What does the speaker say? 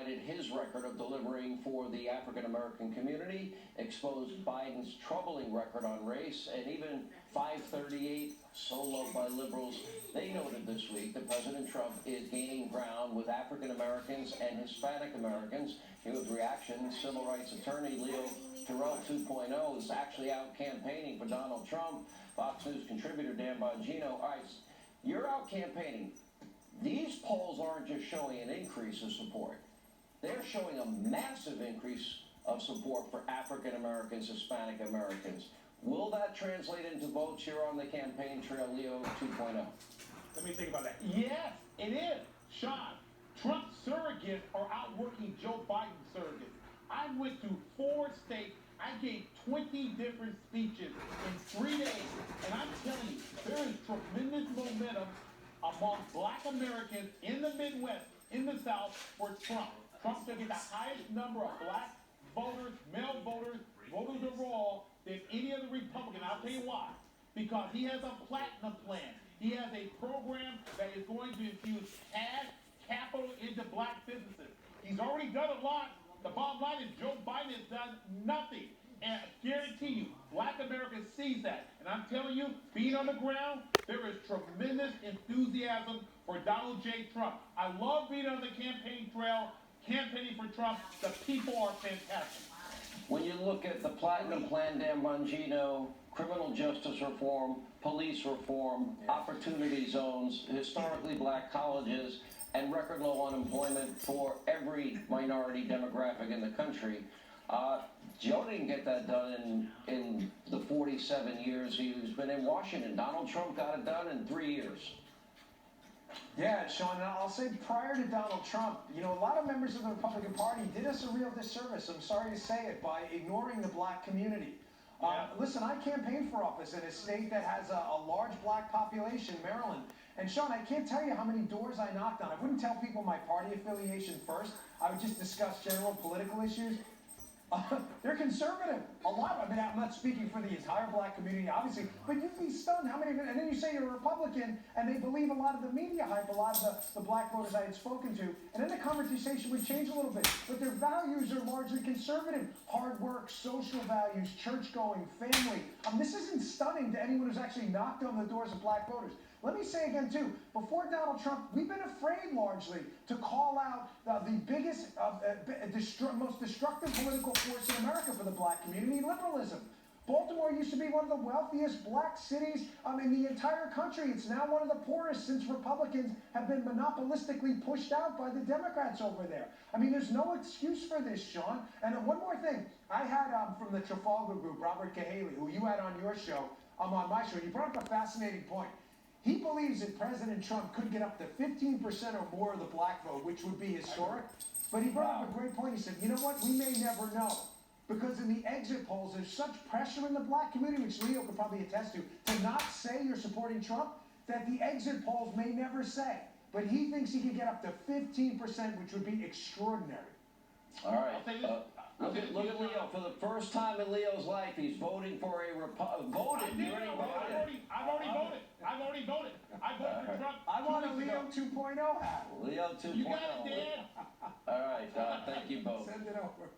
highlighted his record of delivering for the African-American community, exposed Biden's troubling record on race, and even 538, so loved by liberals. They noted this week that President Trump is gaining ground with African-Americans and Hispanic Americans. Here with reaction, civil rights attorney Terrell 2.0 is actually out campaigning for Donald Trump. Fox News contributor Dan Bongino. All right, you're out campaigning. These polls aren't just showing an increase of support. They're showing a massive increase of support for African Americans, Hispanic Americans. Will that translate into votes here on the campaign trail, Leo 2.0? Let me think about that. Yes, it is. Sean, Trump's surrogates are outworking Joe Biden's surrogates. I went to 4 states. I gave 20 different speeches in 3 days. And I'm telling you, there is tremendous momentum among black Americans in the Midwest, in the South, for Trump. Trump's going to get the highest number of black voters, male voters, voters overall than any other Republican. I'll tell you why. Because he has a platinum plan. He has a program that is going to infuse cash capital into black businesses. He's already done a lot. The bottom line is Joe Biden has done nothing. And I guarantee you, black America sees that. And I'm telling you, being on the ground, there is tremendous enthusiasm for Donald J. Trump. I love being on the campaign trail, campaigning for Trump. The people are fantastic. When you look at the Platinum Plan, Dan Bongino, criminal justice reform, police reform, opportunity zones, historically black colleges, and record low unemployment for every minority demographic in the country, Joe didn't get that done in the 47 years he's been in Washington. Donald Trump got it done in 3 years. Yeah, Sean, and I'll say prior to Donald Trump, you know, a lot of members of the Republican Party did us a real disservice, I'm sorry to say it, by ignoring the black community. Listen, I campaigned for office in a state that has a large black population, Maryland. And Sean, I can't tell you how many doors I knocked on. I wouldn't tell people my party affiliation first. I would just discuss general political issues. They're conservative. A lot. I mean, I'm not speaking for the entire black community, obviously, but you'd be stunned how many. And then you say you're a Republican, and they believe a lot of the media hype, a lot of the black voters I had spoken to, and then the conversation would change a little bit. But their values are largely conservative: hard work, social values, church going, family. This isn't stunning to anyone who's actually knocked on the doors of black voters. Let me say again, too, before Donald Trump, we've been afraid largely to call out the biggest, most destructive political force in America for the black community, liberalism. Baltimore used to be one of the wealthiest black cities in the entire country. It's now one of the poorest since Republicans have been monopolistically pushed out by the Democrats over there. I mean, there's no excuse for this, Sean. And one more thing. I had from the Trafalgar Group, Robert Cahaley, who you had on your show, on my show. You brought up a fascinating point. He believes that President Trump could get up to 15% or more of the black vote, which would be historic. But he brought up a great point. He said, you know what? We may never know. Because in the exit polls, there's such pressure in the black community, which Leo could probably attest to not say you're supporting Trump, that the exit polls may never say. But he thinks he could get up to 15%, which would be extraordinary. All right. Look at Leo. For the first time in Leo's life, he's voting for a Republican. I've already voted. I voted for Trump. I want a Leo 2.0 hat. Leo 2.0. You got it, Dan. All right. Thank you both. Send it over.